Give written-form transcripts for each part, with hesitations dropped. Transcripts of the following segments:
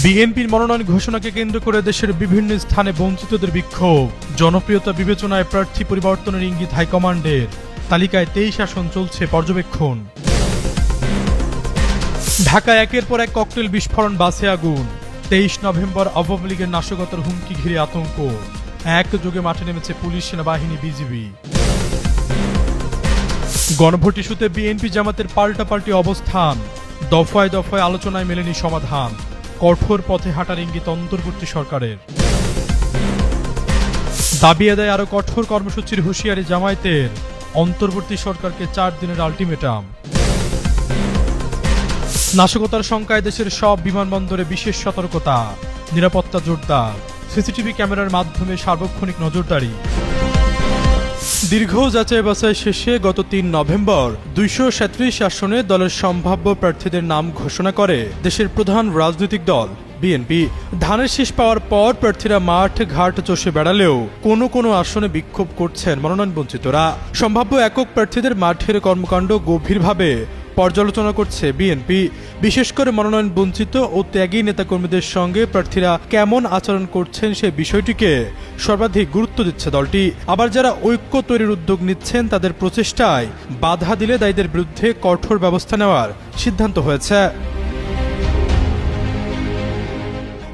বিএনপির মনোনয়ন ঘোষণাকে কেন্দ্র করে দেশের বিভিন্ন স্থানে বঞ্চিতদের বিক্ষোভ। জনপ্রিয়তা বিবেচনায় প্রার্থী পরিবর্তনের ইঙ্গিত হাইকমান্ডের। তালিকায় 23 আসন চলছে পর্যবেক্ষণ। ঢাকায় একের পর এক ককটেল বিস্ফোরণ, বাসে আগুন। 23 নভেম্বর আওয়ামী লীগের নাশকতার হুমকি ঘিরে আতঙ্ক। একযোগে মাঠে নেমেছে পুলিশ, সেনাবাহিনী, বিজিবি। গণভোট ইস্যুতে বিএনপি জামাতের পাল্টাপাল্টি অবস্থান। দফায় দফায় আলোচনায় মেলেনি সমাধান। কঠোর পথে হাঁটার ইঙ্গিত অন্তর্বর্তী সরকারের। দাবি আদায় আরো কঠোর কর্মসূচির হুঁশিয়ারি জামায়াতের। অন্তর্বর্তী সরকারকে 4 দিনের আলটিমেটাম। নাশকতার শঙ্কায় দেশের সব বিমানবন্দরে বিশেষ সতর্কতা। নিরাপত্তা জোরদার। সিসিটিভি ক্যামেরার মাধ্যমে সার্বক্ষণিক নজরদারি। দীর্ঘ যাচাই বাছাই শেষে গত 3 নভেম্বর 237 আসনে দলের সম্ভাব্য প্রার্থীদের নাম ঘোষণা করে দেশের প্রধান রাজনৈতিক দল বিএনপি। ধানের শীষ পাওয়ার পর প্রার্থীরা মাঠ ঘাট চষে বেড়ালেও কোনো আসনে বিক্ষোভ করছেন মনোনয়ন বঞ্চিতরা। সম্ভাব্য একক প্রার্থীদের মাঠের কর্মকাণ্ড গভীরভাবে পর্যালোচনা করছে বিএনপি। বিশেষ করে মনোনয়ন বঞ্চিত ও ত্যাগী নেতাকর্মীদের সঙ্গে প্রার্থীরা কেমন আচরণ করছেন সেই বিষয়টিকে সর্বাধিক গুরুত্ব দিচ্ছে দলটি। আবার যারা ঐক্য তৈরির উদ্যোগ নিচ্ছেন তাদের প্রচেষ্টায় বাধা দিলে দায়ীদের বিরুদ্ধে কঠোর ব্যবস্থা নেওয়ার সিদ্ধান্ত হয়েছে।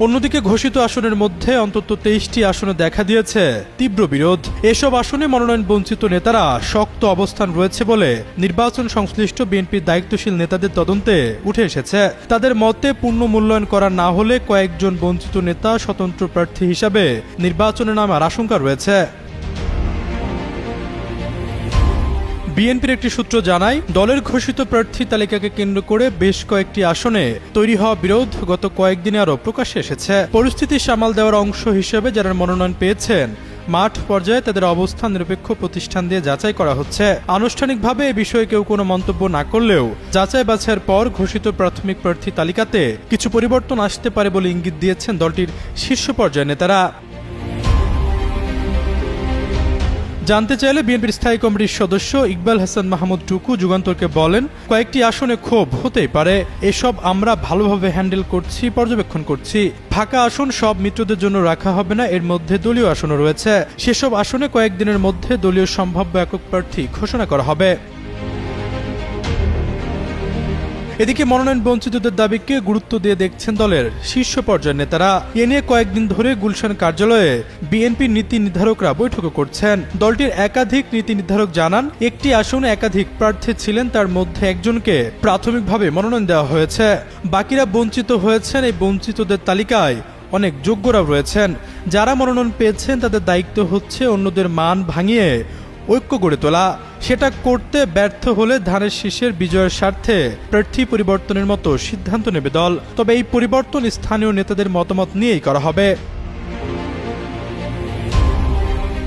অন্যদিকে ঘোষিত আসনের মধ্যে অন্তত 23টি আসনে দেখা দিয়েছে তীব্র বিরোধ। এসব আসনে মনোনয়ন বঞ্চিত নেতারা শক্ত অবস্থান রয়েছে বলে নির্বাচন সংশ্লিষ্ট বিএনপির দায়িত্বশীল নেতাদের তদন্তে উঠে এসেছে। তাদের মতে পূর্ণ মূল্যায়ন করা না হলে কয়েকজন বঞ্চিত নেতা স্বতন্ত্র প্রার্থী হিসাবে নির্বাচনে নামার আশঙ্কা রয়েছে। বিএনপির একটি সূত্র জানায়, দলের ঘোষিত প্রার্থী তালিকাকে কেন্দ্র করে বেশ কয়েকটি আসনে তৈরি হওয়া বিরোধ গত কয়েকদিনে আরও প্রকাশ্যে এসেছে। পরিস্থিতি সামাল দেওয়ার অংশ হিসেবে যারা মনোনয়ন পেয়েছেন মাঠ পর্যায়ে তাদের অবস্থান নিরপেক্ষ প্রতিষ্ঠান দিয়ে যাচাই করা হচ্ছে। আনুষ্ঠানিকভাবে এ বিষয়ে কেউ কোনো মন্তব্য না করলেও যাচাই বাছাইয়ের পর ঘোষিত প্রাথমিক প্রার্থী তালিকাতে কিছু পরিবর্তন আসতে পারে বলে ইঙ্গিত দিয়েছেন দলটির শীর্ষ পর্যায়ের নেতারা। জানতে চাইলে বিএনপির স্থায়ী কমিটির সদস্য ইকবাল হাসান মাহমুদ টুকু যুগান্তরকে বলেন, কয়েকটি আসনে ক্ষোভ হতেই পারে, এসব আমরা ভালোভাবে হ্যান্ডেল করছি, পর্যবেক্ষণ করছি। ফাঁকা আসন সব মিত্রদের জন্য রাখা হবে না, এর মধ্যে দলীয় আসনও রয়েছে। সেসব আসনে কয়েকদিনের মধ্যে দলীয় সম্ভাব্য একক প্রার্থী ঘোষণা করা হবে। এদিকে মনোনয়ন বঞ্চিতদের দাবিকে গুরুত্ব দিয়ে দেখছেন দলের শীর্ষ পর্যায়ের নেতারা। এ নিয়ে কয়েকদিন ধরে গুলশান কার্যালয়ে বিএনপির নীতি নির্ধারকরা বৈঠকও করছেন। দলটির একাধিক নীতি নির্ধারক জানান, একটি আসনে একাধিক প্রার্থী ছিলেন, তার মধ্যে একজনকে প্রাথমিকভাবে মনোনয়ন দেওয়া হয়েছে। বাকিরা বঞ্চিত হয়েছেন। এই বঞ্চিতদের তালিকায় অনেক যোগ্যরাও রয়েছেন। যারা মনোনয়ন পেয়েছেন তাদের দায়িত্ব হচ্ছে অন্যদের মান ভাঙিয়ে ঐক্য গড়ে তোলা। সেটা করতে ব্যর্থ হলে ধানের শীষের বিজয়ের স্বার্থে প্রার্থী পরিবর্তনের মতো সিদ্ধান্ত নেবে দল। তবে এই পরিবর্তন স্থানীয় নেতাদের মতামত নিয়েই করা হবে।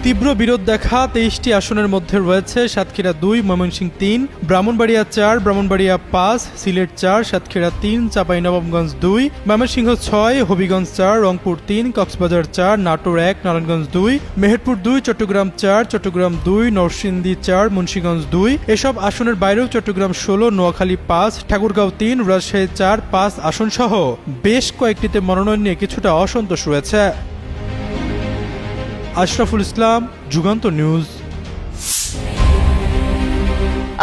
তীব্র বিরোধ দেখা 23টি আসনের মধ্যে রয়েছে সাতক্ষীরা 2, ময়মনসিংহ 3, ব্রাহ্মণবাড়িয়া 4, ব্রাহ্মণবাড়িয়া 5, সিলেট 4, সাতক্ষীরা 3, চাঁপাইনবাবগঞ্জ 2, ময়মনসিংহ 6, হবিগঞ্জ 4, রংপুর 3, কক্সবাজার 4, নাটোর 1, নারায়ণগঞ্জ 2, মেহেরপুর 2, চট্টগ্রাম 4, চট্টগ্রাম 2, নরসিংদী 4, মুন্সিগঞ্জ 2। এসব আসনের বাইরেও চট্টগ্রাম 16, নোয়াখালী 5, ঠাকুরগাঁও 3, রাজশাহী 4, 5 আসনসহ বেশ কয়েকটিতে মনোনয়ন নিয়ে কিছুটা অসন্তোষ রয়েছে। আশরাফুল ইসলাম, যুগান্তর নিউজ।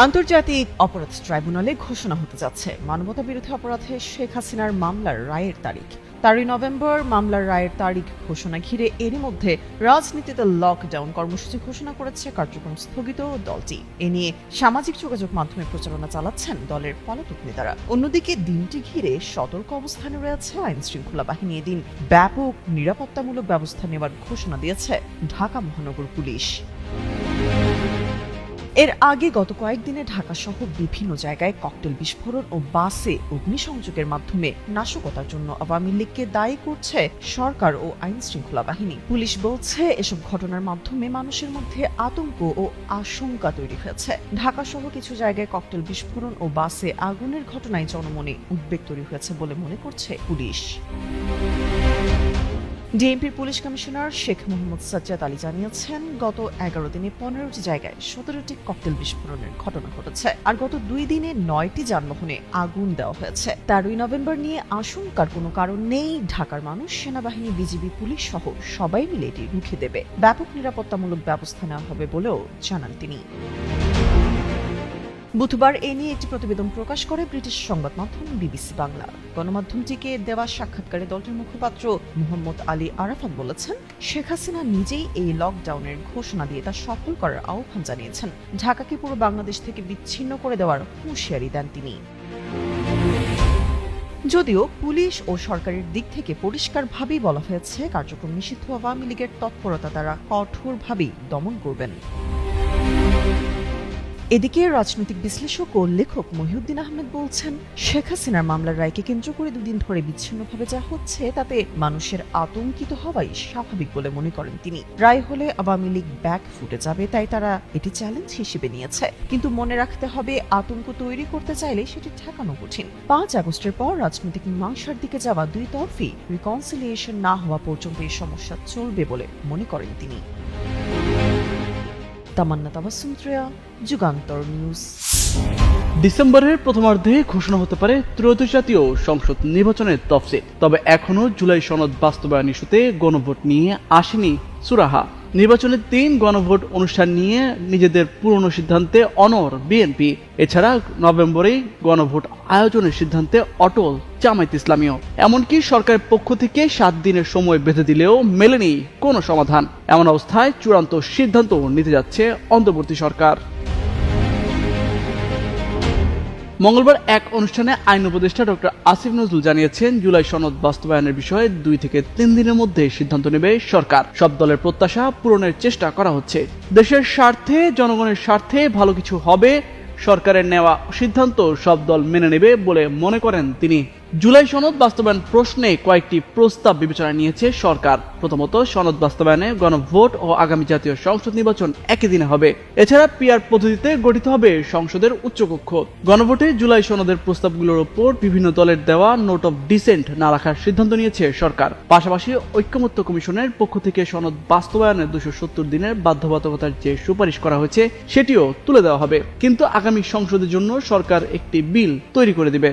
আন্তর্জাতিক অপরাধ ট্রাইব্যুনালে ঘোষণা হতে যাচ্ছে মানবতাবিরোধী অপরাধে শেখ হাসিনার মামলার রায়ের তারিখ। 4 নভেম্বর মামলার রায়ের তারিখ ঘোষণা ঘিরে এরই মধ্যে রাজনীতিতে লকডাউন কর্মসূচি ঘোষণা করেছে কার্যক্রম স্থগিত দলটি। এ নিয়ে সামাজিক যোগাযোগ মাধ্যমে প্রচারণা চালাচ্ছেন দলের পলাতক নেতারা। অন্যদিকে দিনটি ঘিরে সতর্ক অবস্থানে রয়েছে আইন শৃঙ্খলা বাহিনী। এদিন ব্যাপক নিরাপত্তামূলক ব্যবস্থা নেওয়ার ঘোষণা দিয়েছে ঢাকা মহানগর পুলিশ। এর আগে গত কয়েকদিনে ঢাকা সহ বিভিন্ন জায়গায় ককটেল বিস্ফোরণ ও বাসে অগ্নিসংযোগের মাধ্যমে নাশকতার জন্য আওয়ামী লীগকে দায়ী করছে সরকার ও আইন শৃঙ্খলা বাহিনী। পুলিশ বলছে, এসব ঘটনার মাধ্যমে মানুষের মধ্যে আতঙ্ক ও আশঙ্কা তৈরি হয়েছে। ঢাকা সহ কিছু জায়গায় ককটেল বিস্ফোরণ ও বাসে আগুনের ঘটনায় জনমনে উদ্বেগ তৈরি হয়েছে বলে মনে করছে পুলিশ। ডিএমপির পুলিশ কমিশনার শেখ মোহাম্মদ সাজ্জাদ আলী জানিয়েছেন, গত 11 দিনে 15টি জায়গায় 17টি ককটেল বিস্ফোরণের ঘটনা ঘটেছে, আর গত 2 দিনে 9টি যানবাহনে আগুন দেওয়া হয়েছে। 13 নভেম্বর নিয়ে আশঙ্কার কোনো কারণ নেই। ঢাকার মানুষ, সেনাবাহিনী, বিজিবি, পুলিশ সহ সবাই মিলে এটি রুখে দেবে। ব্যাপক নিরাপত্তামূলক ব্যবস্থা নেওয়া হবে বলেও জানান তিনি। বুধবার এ নিয়ে একটি প্রতিবেদন প্রকাশ করে ব্রিটিশ সংবাদ মাধ্যম বিবিসি বাংলা। গণমাধ্যমটিকে দেওয়া সাক্ষাৎকারে দলটির মুখপাত্র মুহাম্মদ আলী আরাফাত বলেছেন, শেখ হাসিনা নিজেই এই লকডাউনের ঘোষণা দিয়ে তা সফল করার আহ্বান জানিয়েছেন। ঢাকাকে পুরো বাংলাদেশ থেকে বিচ্ছিন্ন করে দেওয়ার হুঁশিয়ারি দেন তিনি। যদিও পুলিশ ও সরকারের দিক থেকে পরিষ্কারভাবেই বলা হয়েছে, কার্যক্রম নিষিদ্ধ আওয়ামী লীগের তৎপরতা তারা কঠোরভাবেই দমন করবেন। এদিকে রাজনৈতিক বিশ্লেষক ও লেখক মহিউদ্দিন আহমেদ বলছেন, শেখ হাসিনার মামলার রায়কে কেন্দ্র করে 2 দিন ধরে বিচ্ছিন্নভাবে যা হচ্ছে তাতে মানুষের আতঙ্কিত হওয়াই স্বাভাবিক বলে মনে করেন তিনি। রায় হলে আওয়ামী লীগ ব্যাক ফুটে যাবে, তাই তারা এটি চ্যালেঞ্জ হিসেবে নিয়েছে। কিন্তু মনে রাখতে হবে, আতঙ্ক তৈরি করতে চাইলে সেটি ঠেকানো কঠিন। 5 আগস্টের পর রাজনৈতিক মীমাংসার দিকে যাওয়া দুই তরফি রিকনসিলিয়েশন না হওয়া পর্যন্ত এই সমস্যা চলবে বলে মনে করেন তিনি। তামান্না তাবাসসুম ত্রেয়া, যুগান্তর নিউজ। ডিসেম্বরের প্রথমার্ধে ঘোষণা হতে পারে ত্রয়োদশ জাতীয় সংসদ নির্বাচনের তফসিল। তবে এখনো জুলাই সনদ বাস্তবায়ন ইস্যুতে গণভোট নিয়ে আসেনি সুরাহা। নির্বাচনের দিন গণভোট অনুষ্ঠান নিয়ে নিজেদের পুরনো সিদ্ধান্তে অনড় বিএনপি। এছাড়া নভেম্বরেই গণভোট আয়োজনের সিদ্ধান্তে অটল জামায়াত ইসলামীও। এমনকি সরকারের পক্ষ থেকে 7 দিনের সময় বেঁধে দিলেও মেলেনি কোনো সমাধান। এমন অবস্থায় চূড়ান্ত সিদ্ধান্ত নিতে যাচ্ছে অন্তর্বর্তী সরকার। মঙ্গলবার এক অনুষ্ঠানে আইন উপদেষ্টা ডক্টর আসিফ নজরুল জানিয়েছেন, জুলাই সনদ বাস্তবায়নের বিষয়ে 2 থেকে 3 দিনের মধ্যে সিদ্ধান্ত নেবে সরকার। সব দলের প্রত্যাশা পূরণের চেষ্টা করা হচ্ছে। দেশের স্বার্থে, জনগণের স্বার্থে ভালো কিছু হবে। সরকারের নেওয়া সিদ্ধান্ত সব দল মেনে নেবে বলে মনে করেন তিনি। জুলাই সনদ বাস্তবায়ন প্রশ্নে কয়েকটি প্রস্তাব বিবেচনা নিয়েছে সরকার। প্রথমত, সনদ বাস্তবায়নে গণভোট ও আগামী জাতীয় সংসদ নির্বাচন একই দিনে হবে। এছাড়া পিআর পদ্ধতিতে গঠিত হবে সংসদের উচ্চকক্ষ। গণভোটে জুলাই সনদের প্রস্তাবগুলোর উপর বিভিন্ন দলের দেওয়া নোট অফ ডিসেন্ট না রাখার সিদ্ধান্ত নিয়েছে সরকার। পাশাপাশি ঐক্যমত্য কমিশনের পক্ষ থেকে সনদ বাস্তবায়নের 270 দিনের বাধ্যবাধকতার যে সুপারিশ করা হয়েছে সেটিও তুলে দেওয়া হবে। কিন্তু আগামী সংসদের জন্য সরকার একটি বিল তৈরি করে দিবে।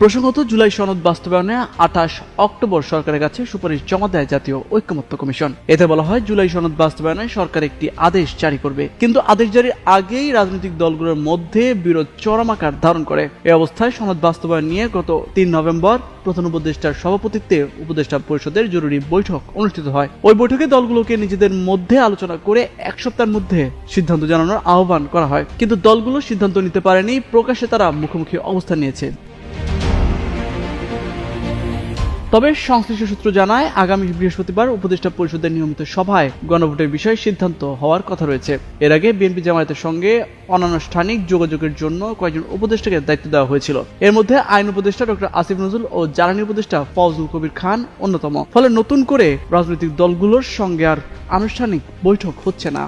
প্রসঙ্গত, জুলাই সনদ বাস্তবায়নে 28 অক্টোবর সরকারের কাছে সুপারিশ জমা দেয় জাতীয় ঐক্যমত্য কমিশন। এতে বলা হয়, জুলাই সনদ বাস্তবায়নে সরকার একটি আদেশ জারি করবে। কিন্তু আদেশ জারির আগেই রাজনৈতিক দলগুলোর মধ্যে বিরোধ চরম আকার ধারণ করে। এই অবস্থায় সনদ বাস্তবায়ন নিয়ে গত 3 নভেম্বর প্রধান উপদেষ্টার সভাপতিত্বে উপদেষ্টা পরিষদের জরুরি বৈঠক অনুষ্ঠিত হয়। ওই বৈঠকে দলগুলোকে নিজেদের মধ্যে আলোচনা করে 1 সপ্তাহের মধ্যে সিদ্ধান্ত জানানোর আহ্বান করা হয়। কিন্তু দলগুলো সিদ্ধান্ত নিতে পারেনি। প্রকাশ্যে তারা মুখোমুখি অবস্থান নিয়েছে। তবে সংশ্লিষ্ট সূত্র জানায়, আগামী বৃহস্পতিবার উপদেষ্টা পরিষদের নিয়মিত সভায় গণভোটের বিষয়ে সিদ্ধান্ত হওয়ার কথা রয়েছে। এর আগে বিএনপি জামায়াতের সঙ্গে অনানুষ্ঠানিক যোগাযোগের জন্য কয়েকজন উপদেষ্টাকে দায়িত্ব দেওয়া হয়েছিল। এর মধ্যে আইন উপদেষ্টা ডক্টর আসিফ নজরুল ও জ্বালানি উপদেষ্টা ফজলুল কবির খান অন্যতম। ফলে নতুন করে রাজনৈতিক দলগুলোর সঙ্গে আর আনুষ্ঠানিক বৈঠক হচ্ছে না।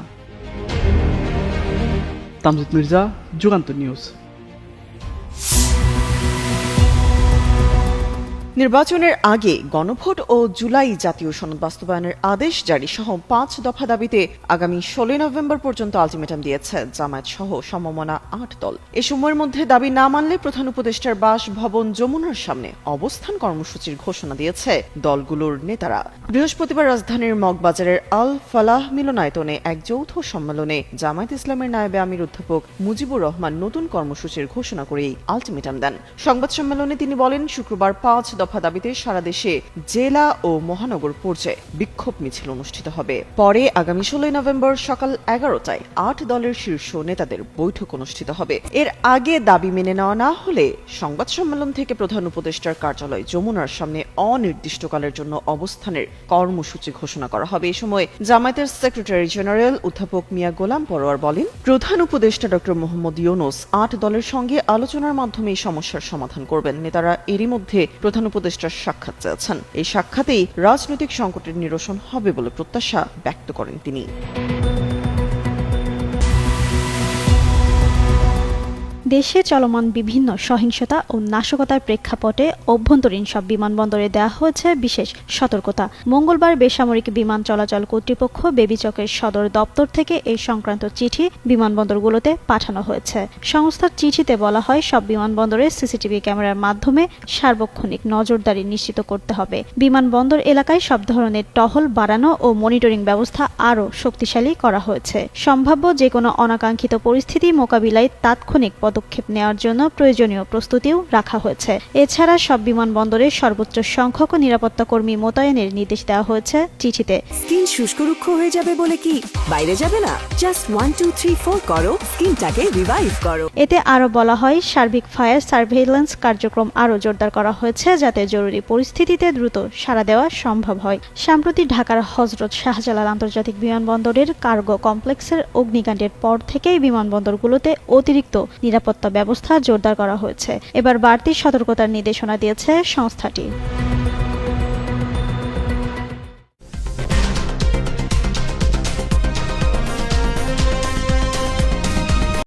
তামজিদ মির্জা, যুগান্তর নিউজ। নির্বাচনের আগে গণভোট ও জুলাই জাতীয় সনদ বাস্তবায়নের আদেশ জারি সহ 5 দফা দাবিতে আগামী 16 নভেম্বর পর্যন্ত আলটিমেটাম দিয়েছে জামায়াত সহ সমমনা 8 দল। এ সময়ের মধ্যে দাবি না মানলে প্রধান উপদেষ্টার বাসভবন যমুনার সামনে অবস্থান কর্মসূচির ঘোষণা দিয়েছে দলগুলোর নেতারা। বৃহস্পতিবার রাজধানীর মগবাজারের আল ফালাহ মিলনায়তনে এক যৌথ সম্মেলনে জামায়াত ইসলামের নায়েবে আমির অধ্যাপক মুজিবুর রহমান নতুন কর্মসূচির ঘোষণা করেই আলটিমেটাম দেন। সংবাদ সম্মেলনে তিনি বলেন, শুক্রবার 5 দফা দাবিতে সারা দেশে জেলা ও মহানগর পর্যায়ে বিক্ষোভ মিছিল অনুষ্ঠিত হবে। পরে আগামী 16 নভেম্বর সকাল 11টায় 8 দলের শীর্ষ নেতাদের বৈঠক অনুষ্ঠিত হবে। এর আগে দাবি মেনে নেওয়া না হলে সংবাদ সম্মেলন থেকে প্রধান উপদেষ্টার কার্যালয় যমুনার সামনে অনির্দিষ্টকালের জন্য অবস্থানের কর্মসূচি ঘোষণা করা হবে। এই সময় জামায়াতের সেক্রেটারি জেনারেল অধ্যাপক মিয়া গোলাম পরোয়ার বলেন, প্রধান উপদেষ্টা ডক্টর মোহাম্মদ ইউনূস 8 দলের সঙ্গে আলোচনার মাধ্যমে এই সমস্যার সমাধান করবেন। নেতারা এরই মধ্যে প্রধান উপদেষ্টার সাক্ষাৎ চেয়েছেন। এই সাক্ষাতেই রাজনৈতিক সংকটের নিরসন হবে বলে প্রত্যাশা ব্যক্ত করেন তিনি। দেশে চলমান বিভিন্ন সহিংসতা ও নাশকতার প্রেক্ষাপটে অভ্যন্তরীণ সব বিমানবন্দরে দেওয়া হয়েছে বিশেষ সতর্কতা। মঙ্গলবার বেসামরিক বিমান চলাচল কর্তৃপক্ষ বেবিচকের সদর দপ্তর থেকে এই সংক্রান্ত চিঠি বিমানবন্দরগুলোতে পাঠানো হয়েছে। সংস্থার চিঠিতে বলা হয়, সব বিমানবন্দরে সিসিটিভি ক্যামেরার মাধ্যমে সার্বক্ষণিক নজরদারি নিশ্চিত করতে হবে। বিমানবন্দর এলাকায় সব ধরনের টহল বাড়ানো ও মনিটরিং ব্যবস্থা আরও শক্তিশালী করা হয়েছে। সম্ভাব্য যে কোনো অনাকাঙ্ক্ষিত পরিস্থিতি মোকাবিলায় তাৎক্ষণিক পদক্ষেপ নেওয়ার জন্য প্রয়োজনীয় প্রস্তুতিও রাখা হয়েছে। এছাড়া সব বিমানবন্দরে সর্বোচ্চ সংখ্যক নিরাপত্তা কর্মী মোতায়েনের নির্দেশ দেওয়া হয়েছে চিঠিতে। স্কিন শুষ্ক রুক্ষ হয়ে যাবে বলে কি বাইরে যাবে না? জাস্ট 1 2 3 4 করো, স্কিনটাকে রিভাইভ করো। এতে আরও বলা হয়, সার্বিক ফায়ার সার্ভেইলেন্স কার্যক্রম আরও জোরদার করা হয়েছে যাতে জরুরি পরিস্থিতিতে দ্রুত সাড়া দেওয়া সম্ভব হয়। সম্প্রতি ঢাকার হযরত শাহজালাল আন্তর্জাতিক বিমানবন্দরের কার্গো কমপ্লেক্সের অগ্নিকাণ্ডের পর থেকেই বিমানবন্দরগুলোতে অতিরিক্ত নিরাপত্তা ব্যবস্থা জোরদার করা হয়েছে। এবার বাড়তি সতর্কতার নির্দেশনা দিয়েছে সংস্থাটি।